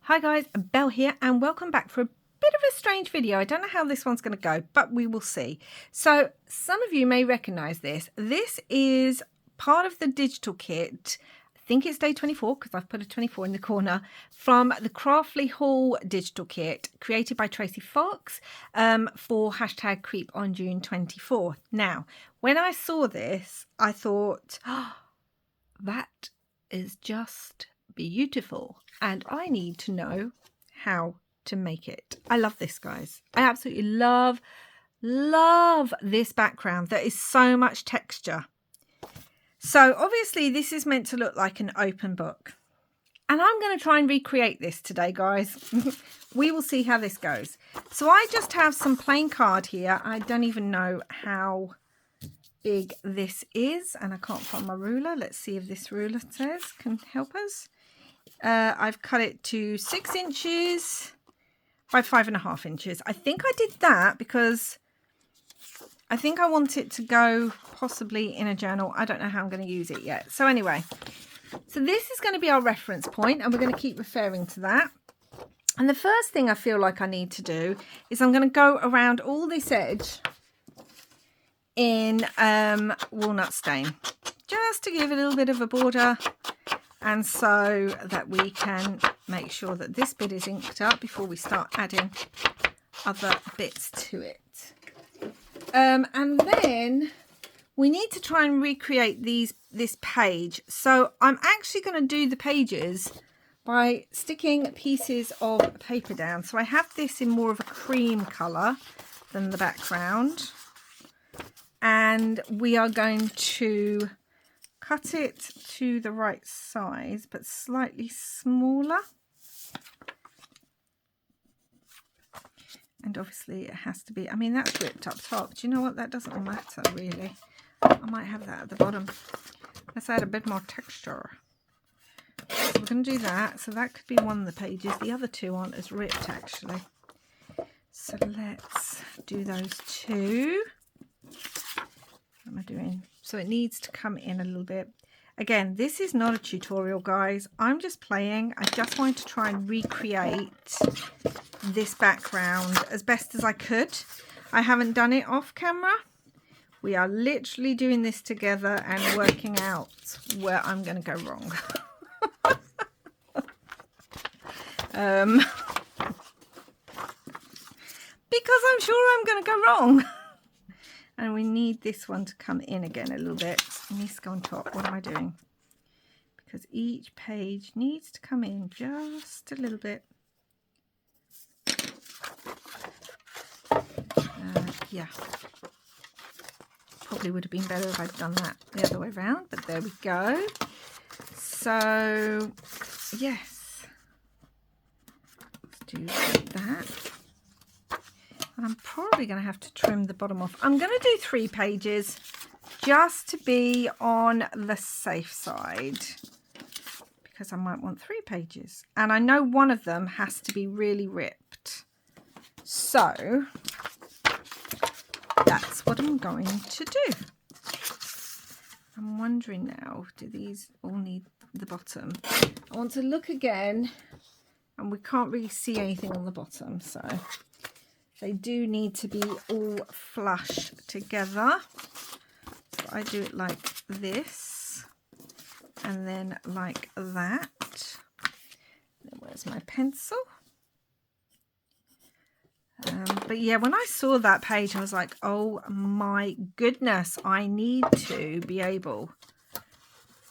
Hi guys, Belle here and welcome back for a bit of a strange video. I don't know how this one's going to go, but we will see. So some of you may recognize this. This is part of the digital kit. I think it's day 24 because I've put a 24 in the corner from the Craftly Haul digital kit created by Tracy Fox for hashtag Creep on June 24. Now, when I saw this, I thought, oh, that is just beautiful and I need to know how to make it. I love this, guys. I absolutely love this background. There is so much texture. So obviously this is meant to look like an open book and I'm going to try and recreate this today, guys. We will see how this goes. So I just have some plain card here. I don't even know how big this is and I can't find my ruler. Let's see if this ruler can help us. I've cut it to 6 inches by 5.5 inches. I think I did that because I think I want it to go possibly in a journal. I don't know how I'm going to use it yet. So anyway, so this is going to be our reference point and we're going to keep referring to that. And the first thing I feel like I need to do is I'm going to go around all this edge in walnut stain just to give it a little bit of a border and so that we can make sure that this bit is inked up before we start adding other bits to it. And then we need to try and recreate this page. So I'm actually going to do the pages by sticking pieces of paper down. So I have this in more of a cream colour than the background. And we are going to cut it to the right size, but slightly smaller. And obviously it has to be, I mean, that's ripped up top. Do you know what? That doesn't matter really. I might have that at the bottom. Let's add a bit more texture. So we're going to do that. So that could be one of the pages. The other two aren't as ripped actually. So let's do those two. What am I doing? So it needs to come in a little bit. Again, this is not a tutorial, guys. I'm just playing. I just wanted to try and recreate this background as best as I could. I haven't done it off camera. We are literally doing this together and working out where I'm going to go wrong. Because I'm sure I'm going to go wrong. And we need this one to come in again a little bit. It needs to go on top. What am I doing? Because each page needs to come in just a little bit. Yeah. Probably would have been better if I'd done that the other way around, but there we go. So, yes. Let's do that. I'm probably going to have to trim the bottom off. I'm going to do 3 pages just to be on the safe side because I might want 3 pages. And I know one of them has to be really ripped. So that's what I'm going to do. I'm wondering now, do these all need the bottom? I want to look again and we can't really see anything on the bottom, so they do need to be all flush together. So I do it like this and then like that. Then where's my pencil? But yeah, when I saw that page, I was like, oh my goodness, I need to be able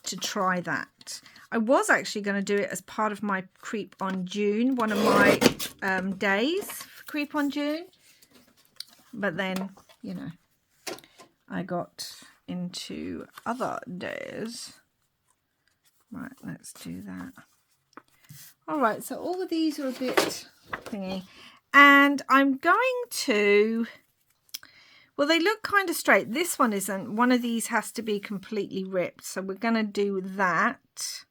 to try that. I was actually going to do it as part of my Creep on June, one of my days for Creep on June. But then, you know, I got into other days. Right, let's do that. All right, so all of these are a bit thingy. And I'm going to, well, they look kind of straight. This one isn't. One of these has to be completely ripped. So we're going to do that.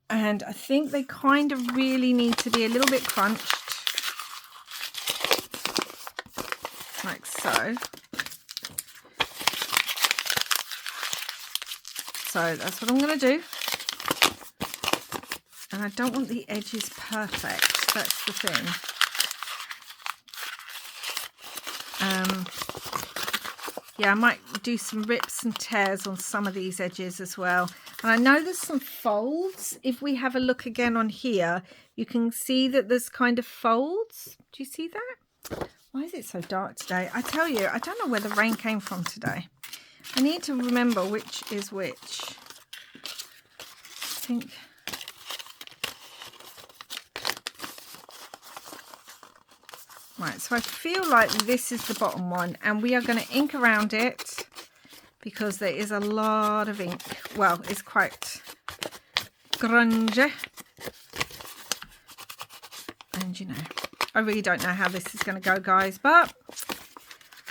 And I think they kind of really need to be a little bit crunched. Like so. So that's what I'm going to do. And I don't want the edges perfect. That's the thing. Yeah, I might do some rips and tears on some of these edges as well. And I know there's some folds. If we have a look again on here, you can see that there's kind of folds. Do you see that? Why is it so dark today? I tell you, I don't know where the rain came from today. I need to remember which is which. I think... Right, so I feel like this is the bottom one, and we are going to ink around it because there is a lot of ink. Well, it's quite grungy. And you know, I really don't know how this is going to go, guys, but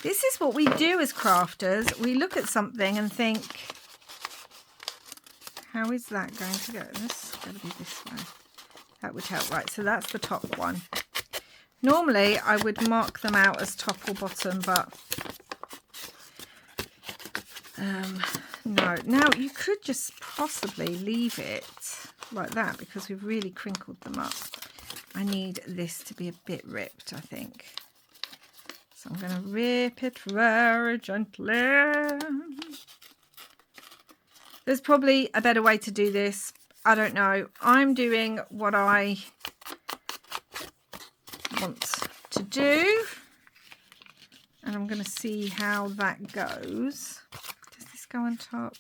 this is what we do as crafters. We look at something and think, how is that going to go? This is going to be this way. That would help. Right, so that's the top one. Normally, I would mark them out as top or bottom, but no. Now, you could just possibly leave it like that because we've really crinkled them up. I need this to be a bit ripped, I think. So I'm going to rip it very gently. There's probably a better way to do this. I don't know. I'm doing what I want to do, and I'm going to see how that goes. Does this go on top?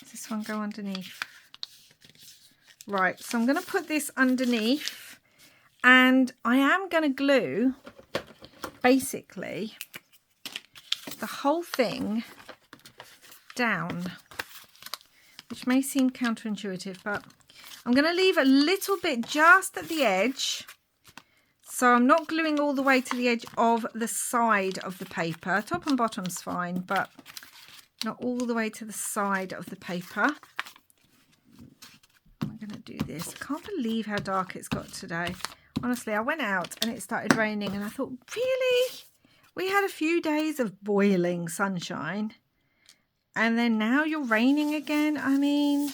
Does this one go underneath? Right, so I'm going to put this underneath, and I am going to glue basically the whole thing down, which may seem counterintuitive, but I'm going to leave a little bit just at the edge. So I'm not gluing all the way to the edge of the side of the paper. Top and bottom's fine, but not all the way to the side of the paper. I'm going to do this. I can't believe how dark it's got today. Honestly, I went out and it started raining and I thought, really? We had a few days of boiling sunshine and then now you're raining again? I mean...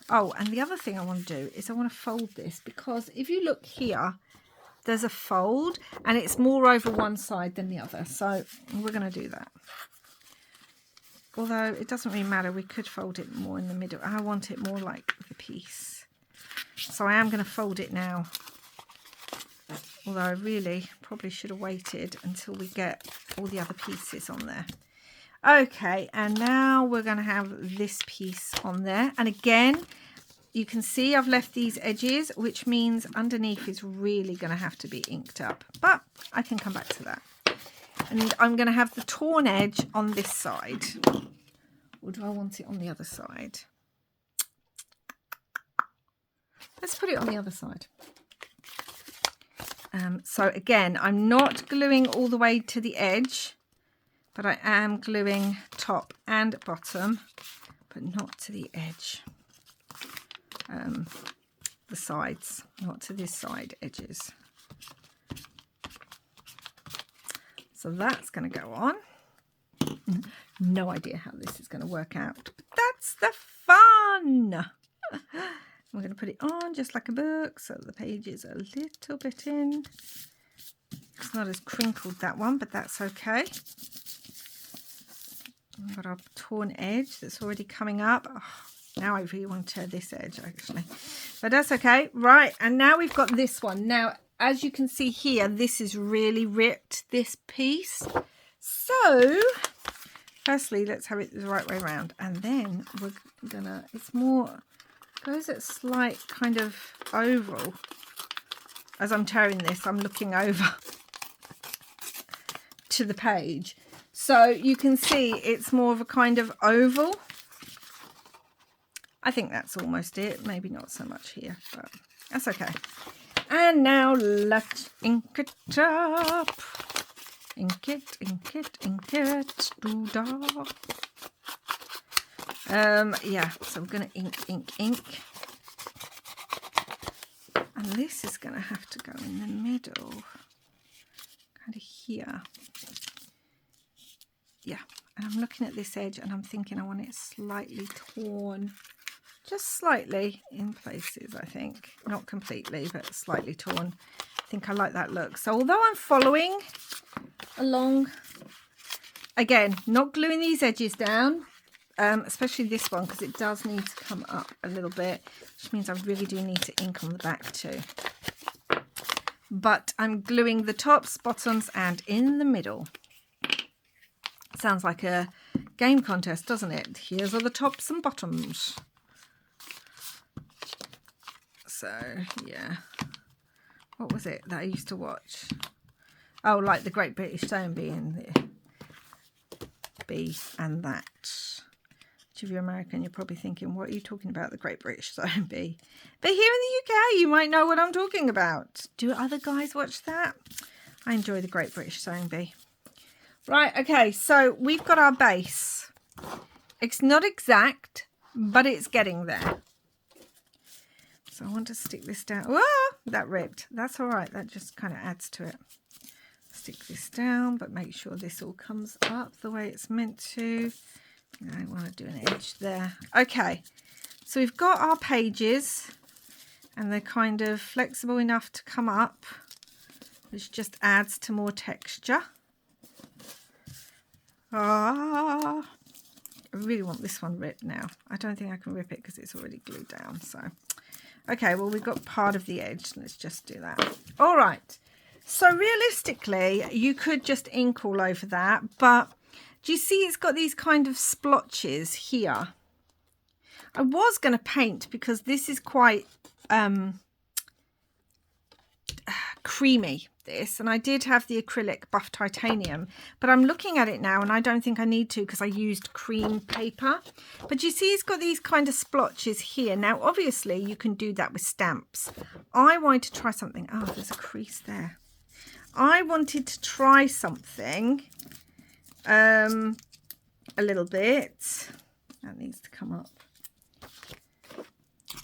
Oh, and the other thing I want to do is I want to fold this, because if you look here, there's a fold and it's more over one side than the other, so we're going to do that. Although it doesn't really matter, we could fold it more in the middle. I want it more like the piece, so I am going to fold it now, although I really probably should have waited until we get all the other pieces on there. Okay, and now we're going to have this piece on there, and again you can see I've left these edges, which means underneath is really going to have to be inked up. But I can come back to that. And I'm going to have the torn edge on this side. Or do I want it on the other side? Let's put it on the other side. So again, I'm not gluing all the way to the edge, but I am gluing top and bottom, but not to the edge. The sides, not to this side edges. So that's going to go on. No idea how this is going to work out, but that's the fun. We're going to put it on just like a book, so the pages are a little bit in. It's not as crinkled, that one, but that's okay. We've got our torn edge that's already coming up. Oh, now I really want to tear this edge, actually. But that's okay. Right, and now we've got this one. Now, as you can see here, this is really ripped, this piece. So, firstly, let's have it the right way around. And then we're going to, it's more, goes at slight kind of oval. As I'm tearing this, I'm looking over to the page. So you can see it's more of a kind of oval. I think that's almost it. Maybe not so much here, but that's okay. And now let's ink it up. Ink it, ink it, ink it. Doo-dah. Yeah, so I'm going to ink, ink, ink. And this is going to have to go in the middle. Kind of here. Yeah, and I'm looking at this edge and I'm thinking I want it slightly torn just slightly in places, I think. Not completely, but slightly torn. I think I like that look. So although I'm following along, again, not gluing these edges down, especially this one, because it does need to come up a little bit, which means I really do need to ink on the back too. But I'm gluing the tops, bottoms, and in the middle. Sounds like a game contest, doesn't it? Here's all the tops and bottoms. So, yeah. What was it that I used to watch? Oh, like the Great British Sewing Bee and the Bee and that. If you're American, you're probably thinking, what are you talking about, the Great British Sewing Bee? But here in the UK, you might know what I'm talking about. Do other guys watch that? I enjoy the Great British Sewing Bee. Right, okay, so we've got our base. It's not exact, but it's getting there. So I want to stick this down. Whoa, that ripped. That's all right. That just kind of adds to it. Stick this down, but make sure this all comes up the way it's meant to. I want to do an edge there. Okay, so we've got our pages, and they're kind of flexible enough to come up, which just adds to more texture. I really want this one ripped now. I don't think I can rip it because it's already glued down. So, okay, well, we've got part of the edge. Let's just do that. All right. So realistically, you could just ink all over that. But do you see it's got these kind of splotches here? I was going to paint because this is quite creamy, this, and I did have the acrylic buff titanium, but I'm looking at it now and I don't think I need to because I used cream paper. But you see it's got these kind of splotches here. Now obviously you can do that with stamps. I wanted to try something. Oh, there's a crease there. I wanted to try something a little bit. That needs to come up.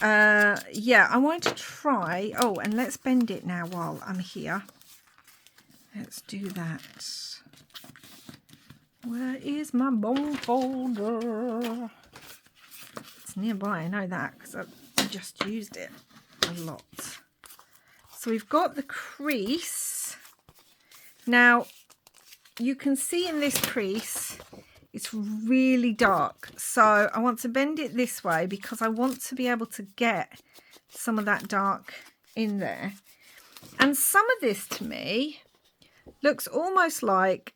Yeah, I want to try, oh, and let's bend it now while I'm here. Let's do that. Where is my bone folder? It's nearby, I know that, because I just used it a lot. So we've got the crease. Now, you can see in this crease, it's really dark, so I want to bend it this way because I want to be able to get some of that dark in there. And some of this to me looks almost like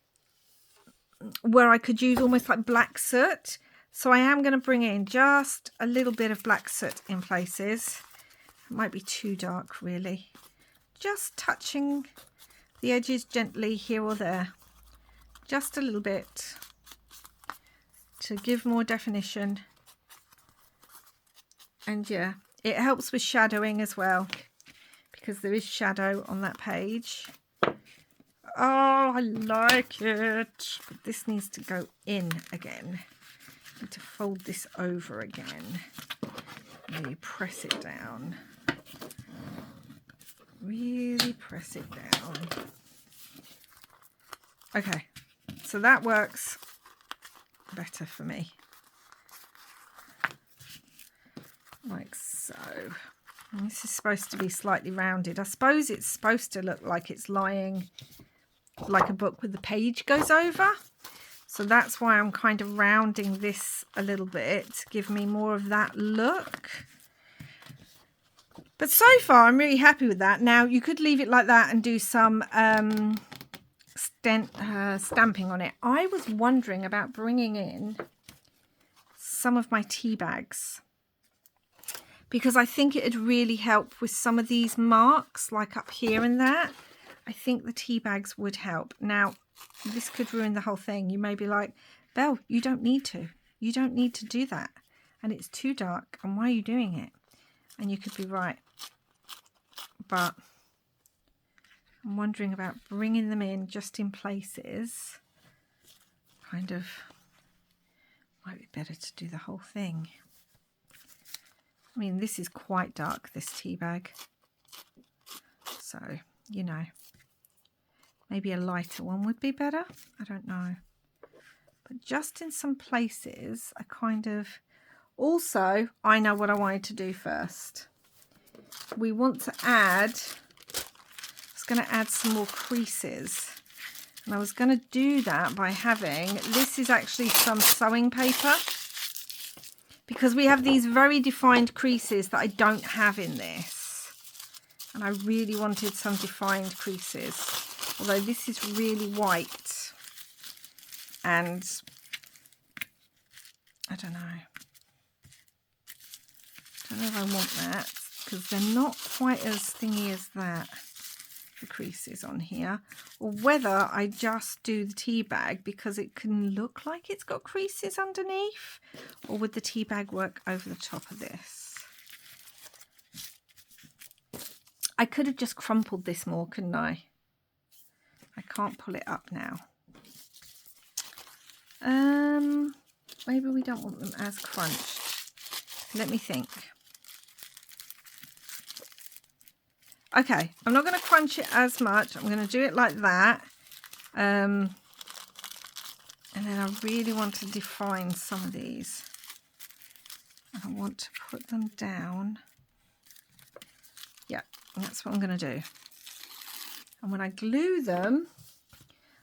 where I could use almost like black soot. So I am going to bring in just a little bit of black soot in places. It might be too dark really. Just touching the edges gently here or there. Just a little bit, to give more definition. And yeah, it helps with shadowing as well, because there is shadow on that page. Oh, I like it. But this needs to go in again. I need to fold this over again. Really press it down. Really press it down. Okay, so that works better for me, like so. And this is supposed to be slightly rounded. I suppose it's supposed to look like it's lying like a book with the page goes over, so that's why I'm kind of rounding this a little bit to give me more of that look. But so far I'm really happy with that. Now you could leave it like that and do some stamping on it. I was wondering about bringing in some of my tea bags, because I think it'd really help with some of these marks, like up here and there. I think the tea bags would help. Now, this could ruin the whole thing. You may be like, Belle, you don't need to. You don't need to do that. And it's too dark. And why are you doing it? And you could be right. But I'm wondering about bringing them in just in places. Kind of, might be better to do the whole thing. I mean, this is quite dark, this tea bag. So, you know, maybe a lighter one would be better. I don't know. But just in some places, I kind of, Also, I know what I wanted to do first. We want to add, I was going to add some more creases. And I was going to do that by having, this is actually some sewing paper. Because we have these very defined creases that I don't have in this. And I really wanted some defined creases. Although this is really white. And I don't know. I don't know if I want that. Because they're not quite as thingy as that. The creases on here. Or whether I just do the tea bag because it can look like it's got creases underneath. Or would the tea bag work over the top of this? I could have just crumpled this more, couldn't I? I can't pull it up now. Maybe we don't want them as crunched. Let me think. Okay, I'm not going to crunch it as much. I'm going to do it like that. And then I really want to define some of these. And I want to put them down. Yeah, that's what I'm going to do. And when I glue them,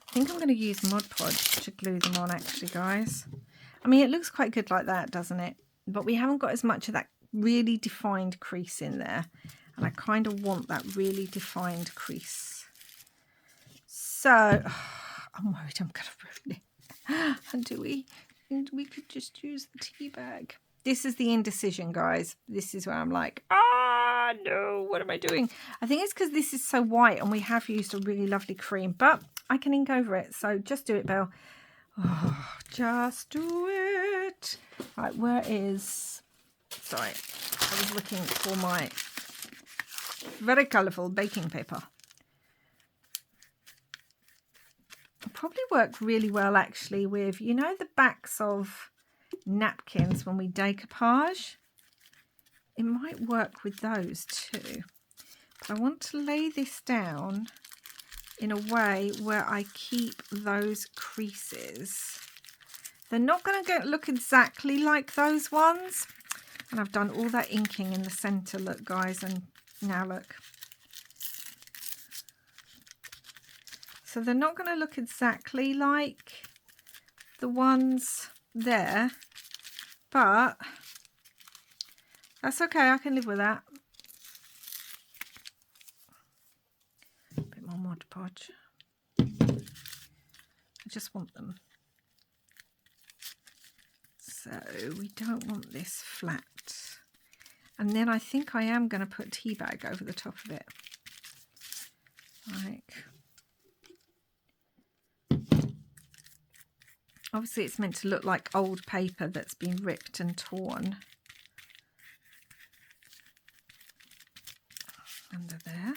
I think I'm going to use Mod Podge to glue them on actually, guys. I mean, it looks quite good like that, doesn't it? But we haven't got as much of that really defined crease in there. And I kind of want that really defined crease. So, I'm worried I'm going to ruin it. And we could just use the tea bag. This is the indecision, guys. This is where I'm like, no, what am I doing? I think it's because this is so white and we have used a really lovely cream, but I can ink over it. So just do it, Belle. Oh, just do it. Right, where is... Sorry, I was looking for my very colourful baking paper. It'll probably work really well, actually, with, you know, the backs of napkins when we decoupage. It might work with those too. But I want to lay this down in a way where I keep those creases. They're not going to look exactly like those ones. And I've done all that inking in the centre, look, guys, and now look. So they're not going to look exactly like the ones there, but that's okay, I can live with that. A bit more Mod Podge. I just want them. So we don't want this flat. And then I think I am going to put tea bag over the top of it. Like, obviously it's meant to look like old paper that's been ripped and torn. Under there.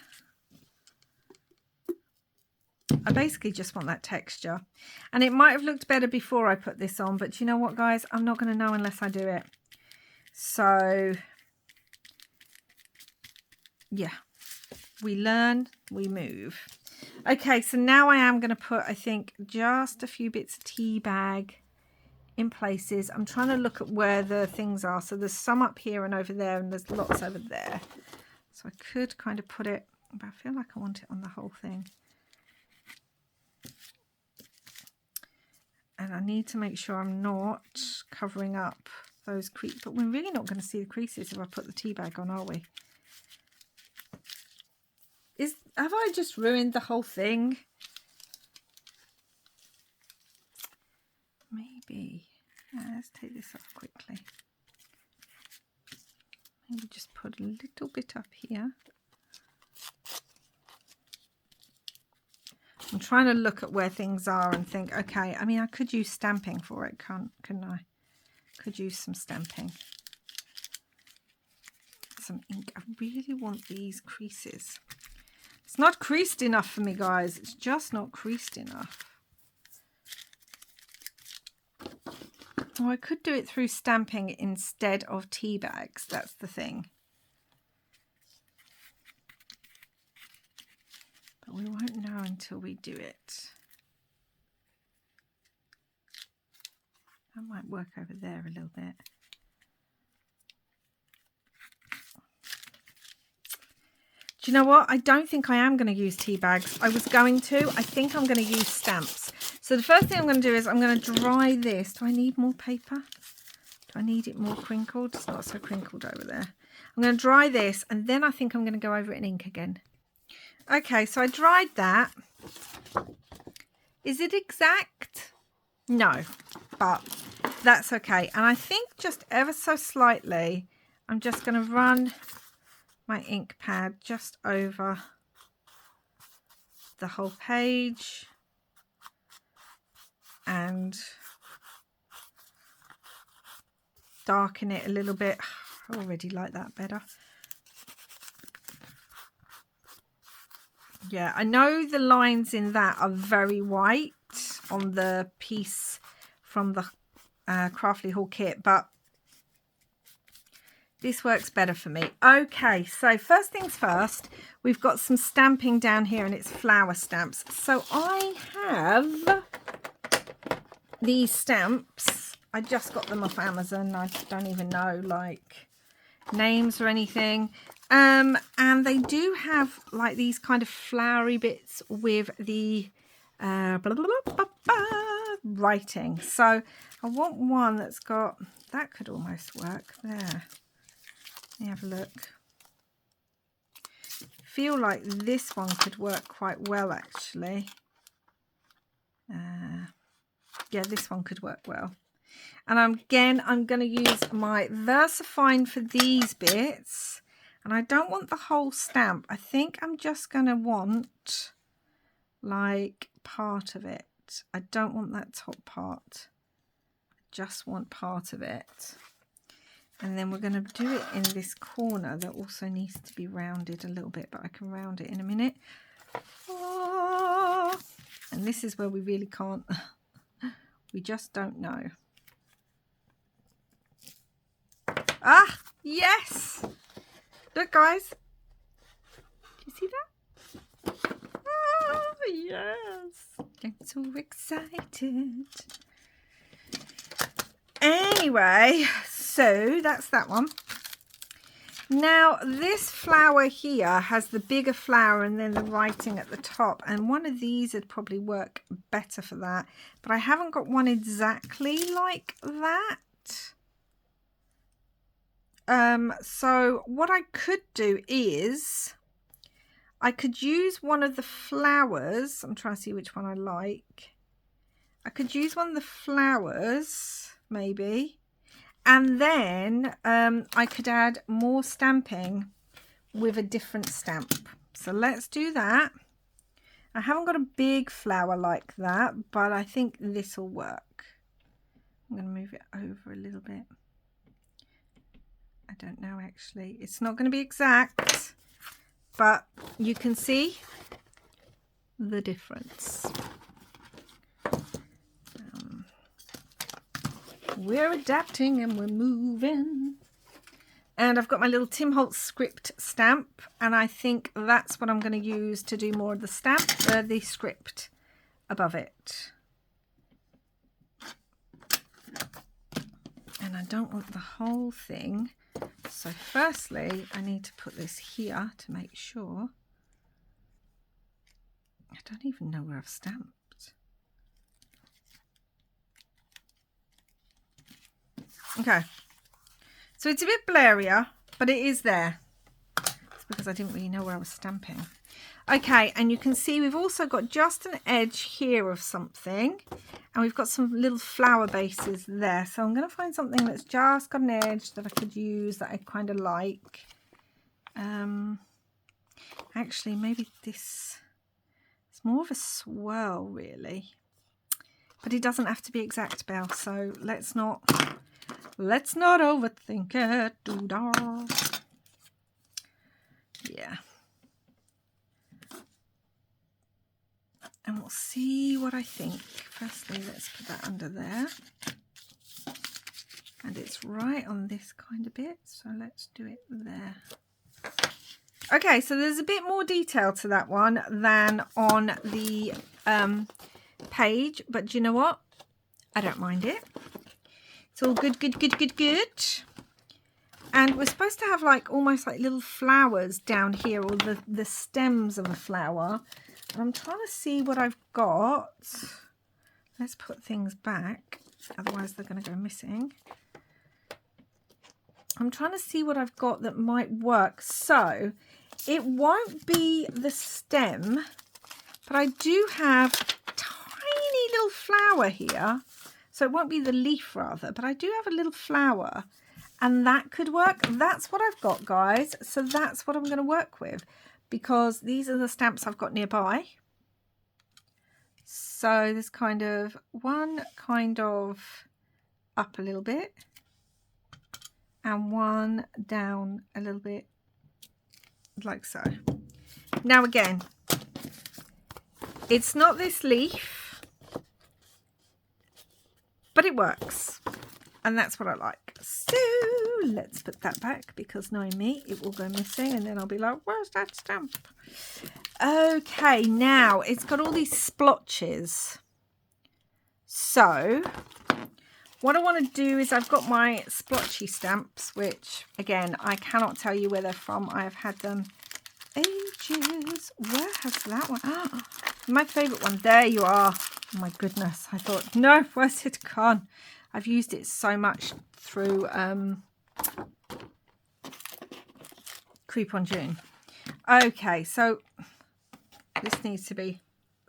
I basically just want that texture. And it might have looked better before I put this on, but you know what, guys? I'm not going to know unless I do it. So, yeah. We learn, we move. Okay, so now I am going to put, I think, just a few bits of tea bag in places. I'm trying to look at where the things are. So there's some up here and over there, and there's lots over there. So I could kind of put it, but I feel like I want it on the whole thing. And I need to make sure I'm not covering up those creases. But we're really not going to see the creases if I put the tea bag on, are we? Have I just ruined the whole thing? Maybe. Let's take this off quickly. Maybe just put a little bit up here. I'm trying to look at where things are and think, okay, I mean, I could use stamping for it, couldn't I? Could use some stamping. Some ink. I really want these creases. It's not creased enough for me, guys. It's just not creased enough. Oh, I could do it through stamping instead of tea bags. That's the thing. But we won't know until we do it. That might work over there a little bit. Do you know what? I don't think I am going to use tea bags. I was going to. I think I'm going to use stamps. So the first thing I'm going to do is I'm going to dry this. Do I need more paper? Do I need it more crinkled? It's not so crinkled over there. I'm going to dry this, and then I think I'm going to go over it in ink again. Okay, so I dried that. Is it exact? No, but that's okay. And I think just ever so slightly, I'm just going to run my ink pad just over the whole page and darken it a little bit. I already like that better. Yeah, I know the lines in that are very white on the piece from the Craftly Haul kit, but this works better for me. Okay, so first things first, we've got some stamping down here, and it's flower stamps. So I have these stamps. I just got them off Amazon. I don't even know like names or anything. And they do have like these kind of flowery bits with the writing. So I want one that's got, that could almost work there. Let me have a look. Feel like this one could work quite well actually. Yeah, this one could work well. And I'm going to use my VersaFine for these bits. And I don't want the whole stamp. I think I'm just going to want like part of it. I don't want that top part. I just want part of it. And then we're going to do it in this corner that also needs to be rounded a little bit, but I can round it in a minute. Oh, and this is where we really can't, we just don't know. Ah, yes! Look, guys. Do you see that? Oh, yes. I'm so excited. Anyway, so that's that one. Now, this flower here has the bigger flower and then the writing at the top. And one of these would probably work better for that. But I haven't got one exactly like that. So what I could do is I could use one of the flowers. I'm trying to see which one I like. I could use one of the flowers, maybe. And then I could add more stamping with a different stamp. So let's do that. I haven't got a big flower like that, but I think this will work. I'm going to move it over a little bit. I don't know actually. It's not going to be exact, but you can see the difference. We're adapting and we're moving. And I've got my little Tim Holtz script stamp, and I think that's what I'm going to use to do more of the stamp, the script above it. And I don't want the whole thing. So firstly, I need to put this here to make sure. I don't even know where I've stamped. Okay. So it's a bit blurrier, but it is there. It's because I didn't really know where I was stamping. Okay, and you can see we've also got just an edge here of something. And we've got some little flower bases there. So I'm going to find something that's just got an edge that I could use that I kind of like. Actually, maybe this. It's more of a swirl, really. But it doesn't have to be exact, Belle. So let's not overthink it. Doo-dah. Yeah. And we'll see what I think. Firstly, let's put that under there. And it's right on this kind of bit. So let's do it there. Okay, so there's a bit more detail to that one than on the page. But do you know what? I don't mind it. It's all good, good, good, good, good. And we're supposed to have like almost like little flowers down here, or the stems of a flower. And I'm trying to see what I've got. Let's put things back, otherwise they're going to go missing. I'm trying to see what I've got that might work. So it won't be the stem, but I do have a tiny little flower here. So it won't be the leaf rather, but I do have a little flower. And that could work. That's what I've got, guys. So that's what I'm going to work with, because these are the stamps I've got nearby. So there's kind of one kind of up a little bit and one down a little bit, like so. Now again, it's not this leaf, but it works. And that's what I like. So let's put that back, because knowing me, it will go missing and then I'll be like, where's that stamp? Okay, now it's got all these splotches. So what I want to do is I've got my splotchy stamps, which again, I cannot tell you where they're from. I have had them ages. Where has that one? Oh, my favourite one. There you are. Oh my goodness. I thought, no, where's it gone? I've used it so much through Creep on June. Okay, so this needs to be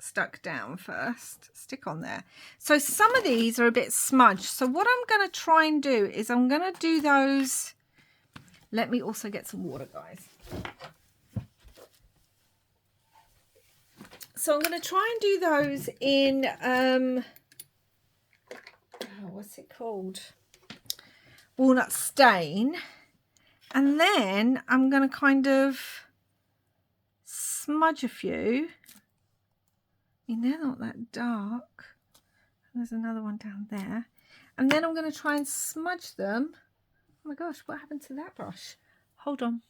stuck down first. Stick on there. So some of these are a bit smudged. So what I'm going to try and do is I'm going to do those. Let me also get some water, guys. So I'm going to try and do those in what's it called? Walnut stain. And then I'm going to kind of smudge a few. I mean, they're not that dark. There's another one down there. And then I'm going to try and smudge them. Oh my gosh, what happened to that brush? Hold on.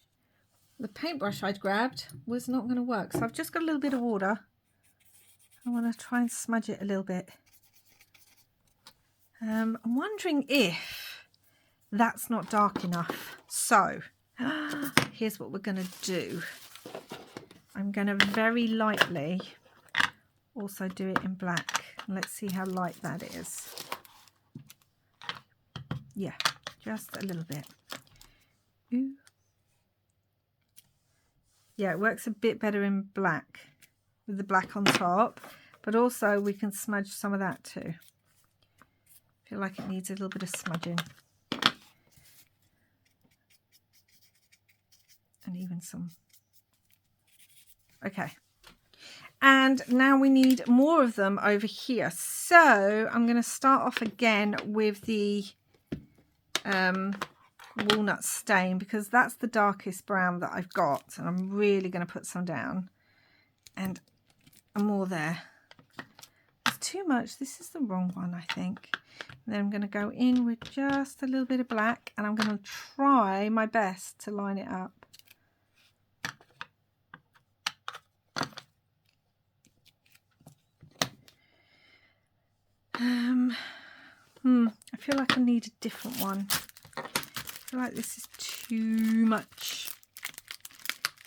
The paintbrush I'd grabbed was not going to work. So I've just got a little bit of water. I want to try and smudge it a little bit. I'm wondering if that's not dark enough. So here's what we're going to do. I'm going to very lightly also do it in black. Let's see how light that is. Yeah, just a little bit. Ooh. Yeah, it works a bit better in black with the black on top, but also we can smudge some of that too. I feel like it needs a little bit of smudging. And even some. Okay. And now we need more of them over here. So I'm going to start off again with the walnut stain, because that's the darkest brown that I've got. And I'm really going to put some down. And more there. It's too much. This is the wrong one, I think. And then I'm going to go in with just a little bit of black, and I'm going to try my best to line it up. I feel like I need a different one. I feel like this is too much.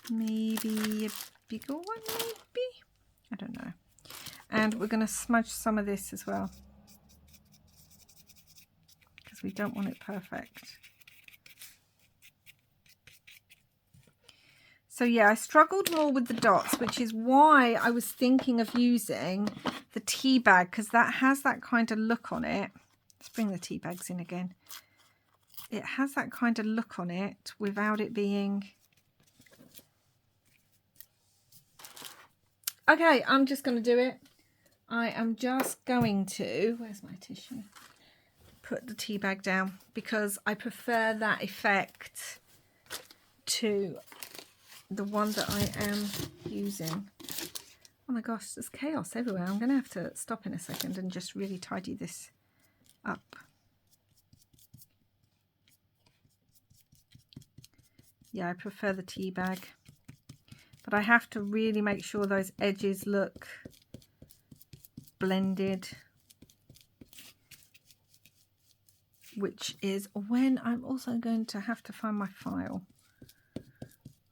Maybe a bigger one, maybe? I don't know. And we're going to smudge some of this as well, because we don't want it perfect. So yeah, I struggled more with the dots, which is why I was thinking of using the tea bag, because that has that kind of look on it. Let's bring the tea bags in again. It has that kind of look on it without it being... Okay, I'm just going to do it. I am just going to... Where's my tissue? Put the tea bag down, because I prefer that effect to the one that I am using. Oh my gosh, there's chaos everywhere. I'm going to have to stop in a second and just really tidy this up. Yeah, I prefer the tea bag, but I have to really make sure those edges look blended. which is when I'm also going to have to find my file,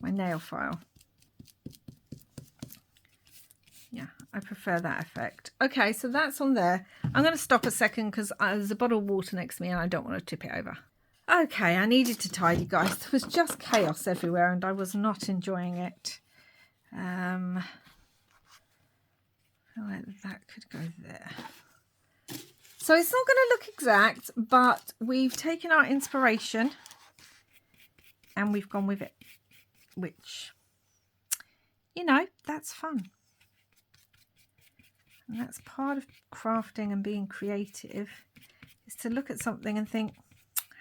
my nail file. Yeah, I prefer that effect. Okay, so that's on there. I'm going to stop a second because there's a bottle of water next to me and I don't want to tip it over. Okay, I needed to tidy, guys. There was just chaos everywhere and I was not enjoying it. I feel like that could go there. So it's not going to look exact, but we've taken our inspiration and we've gone with it, which, you know, that's fun. And that's part of crafting and being creative, is to look at something and think,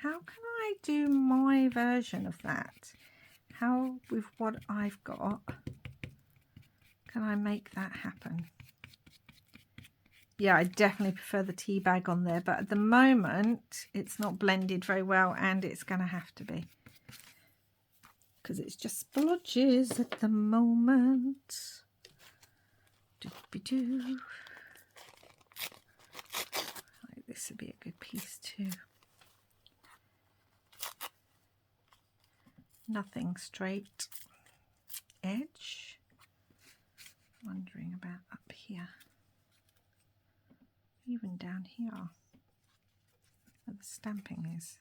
how can I do my version of that? How, with what I've got, can I make that happen? Yeah, I definitely prefer the tea bag on there, but at the moment it's not blended very well and it's going to have to be, because it's just splodges at the moment. Doop-be-doo. Like this would be a good piece too. Nothing straight edge. Wondering about up here. Even down here where the stamping is.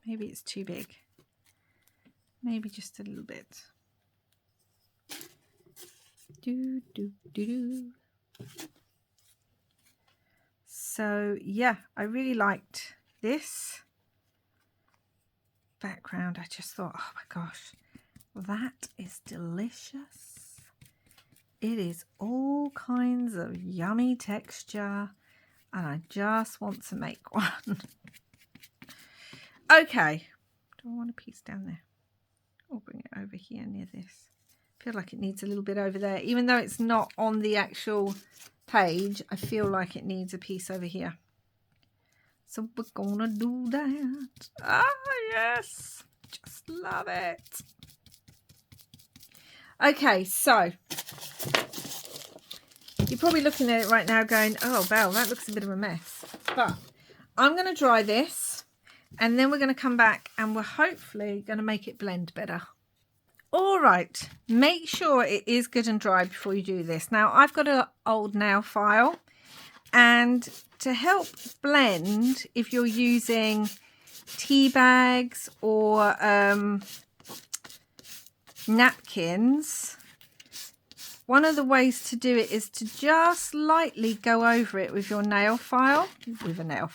Maybe it's too big. Maybe just a little bit. Do, do, do, do. So yeah, I really liked this background. I just thought, oh my gosh, that is delicious. It is all kinds of yummy texture and I just want to make one. Okay, do I want a piece down there? I'll bring it over here near this. I feel like it needs a little bit over there. Even though it's not on the actual page, I feel like it needs a piece over here. So we're gonna do that. Ah, yes. Just love it. Okay, so you're probably looking at it right now going, oh, Belle, that looks a bit of a mess. But I'm going to dry this and then we're going to come back and we're hopefully going to make it blend better. All right, make sure it is good and dry before you do this. Now, I've got an old nail file, and to help blend, if you're using tea bags or napkins, one of the ways to do it is to just lightly go over it with your nail file, with a nail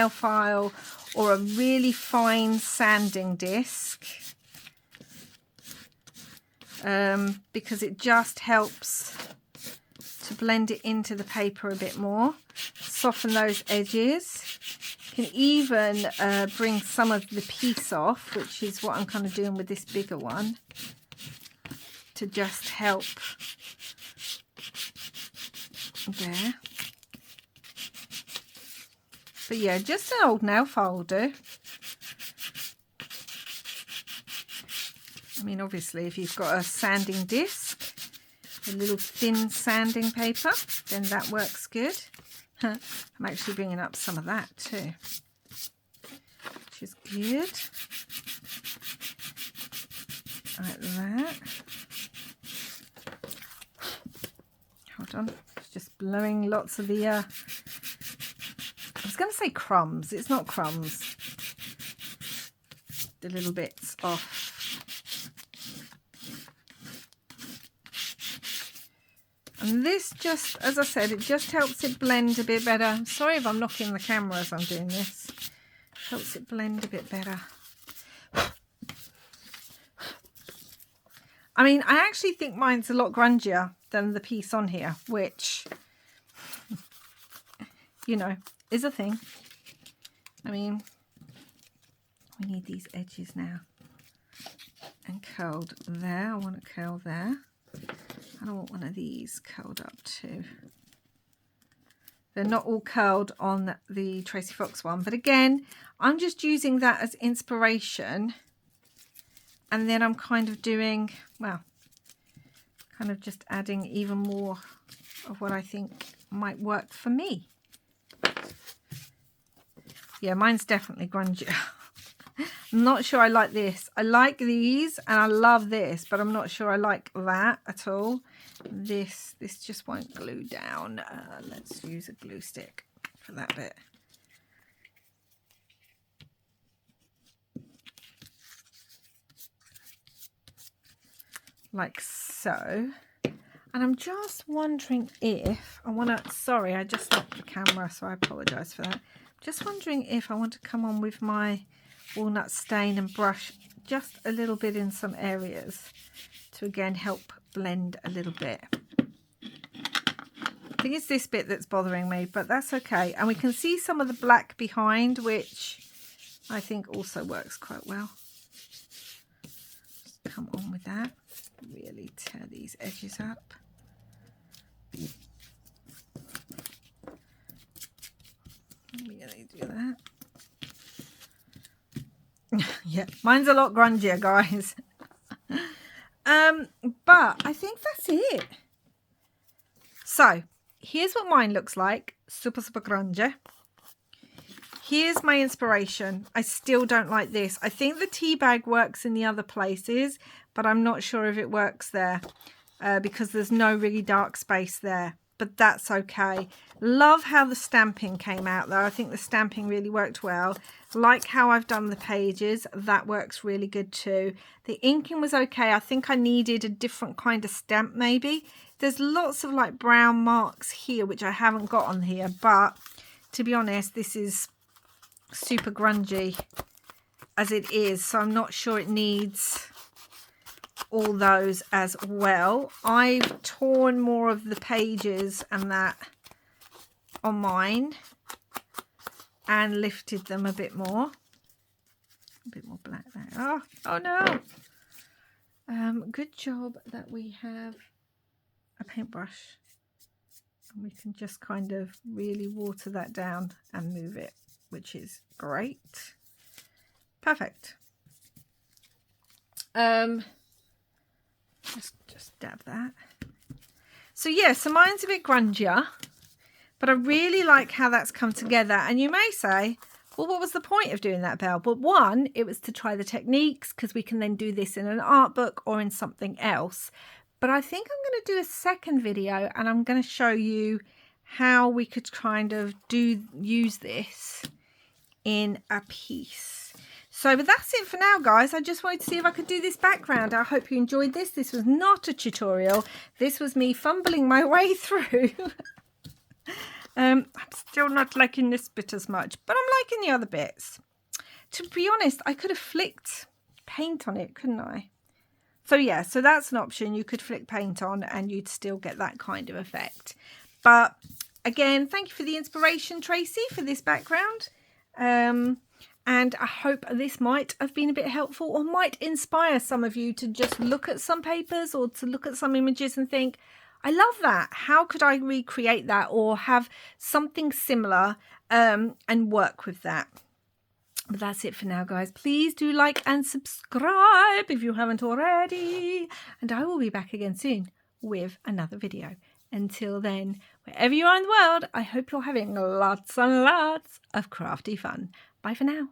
file or a really fine sanding disc. Because it just helps to blend it into the paper a bit more, soften those edges. Can even bring some of the piece off, which is what I'm kind of doing with this bigger one, to just help there. But yeah, just an old nail file will do. I mean, obviously, if you've got a sanding disc, a little thin sanding paper, then that works good. I'm actually bringing up some of that too, which is good. Like that. Hold on, it's just blowing lots of the, I was going to say crumbs. It's not crumbs. The little bits off. And this just, as I said, it just helps it blend a bit better. I'm sorry if I'm knocking the camera as I'm doing this. Helps it blend a bit better. I mean, I actually think mine's a lot grungier than the piece on here, which, you know, is a thing. I mean, we need these edges now. And curled there. I want it curled there. I don't want one of these curled up too. They're not all curled on the Tracy Fox one, but again, I'm just using that as inspiration, and then I'm kind of doing, well, kind of just adding even more of what I think might work for me. Yeah, mine's definitely grungy. I'm not sure I like this. I like these and I love this, but I'm not sure I like that at all. This just won't glue down. Let's use a glue stick for that bit. Like so. And I'm just wondering if I want to, sorry, I just stopped the camera, so I apologise for that. Just wondering if I want to come on with my walnut stain and brush just a little bit in some areas to again help blend a little bit. I think it's this bit that's bothering me, but that's okay. And we can see some of the black behind, which I think also works quite well. Just come on with that. Really tear these edges up. Really do that. Yeah, mine's a lot grungier, guys. But I think that's it. So here's what mine looks like. Super grungy. Here's my inspiration. I still don't like this. I think the tea bag works in the other places, but I'm not sure if it works there because there's no really dark space there. But that's okay. Love how the stamping came out though. I think the stamping really worked well. Like how I've done the pages, that works really good too. The inking was okay. I think I needed a different kind of stamp maybe. There's lots of like brown marks here, which I haven't got on here. But to be honest, this is super grungy as it is. So I'm not sure it needs all those as well. I've torn more of the pages and that on mine and lifted them a bit more black there. Oh no. Good job that we have a paintbrush and we can just kind of really water that down and move it, which is great. Perfect. Just dab that. So yeah, so mine's a bit grungier, but I really like how that's come together. And you may say, well, what was the point of doing that, Belle? But one, it was to try the techniques because we can then do this in an art book or in something else. But I think I'm going to do a second video and I'm going to show you how we could kind of use this in a piece. So but that's it for now, guys. I just wanted to see if I could do this background. I hope you enjoyed this. This was not a tutorial. This was me fumbling my way through. I'm still not liking this bit as much, but I'm liking the other bits. To be honest, I could have flicked paint on it, couldn't I? So yeah, so that's an option. You could flick paint on and you'd still get that kind of effect. But again, thank you for the inspiration, Tracy, for this background. And I hope this might have been a bit helpful or might inspire some of you to just look at some papers or to look at some images and think, I love that. How could I recreate that or have something similar and work with that? But that's it for now, guys. Please do like and subscribe if you haven't already. And I will be back again soon with another video. Until then, wherever you are in the world, I hope you're having lots and lots of crafty fun. Bye for now.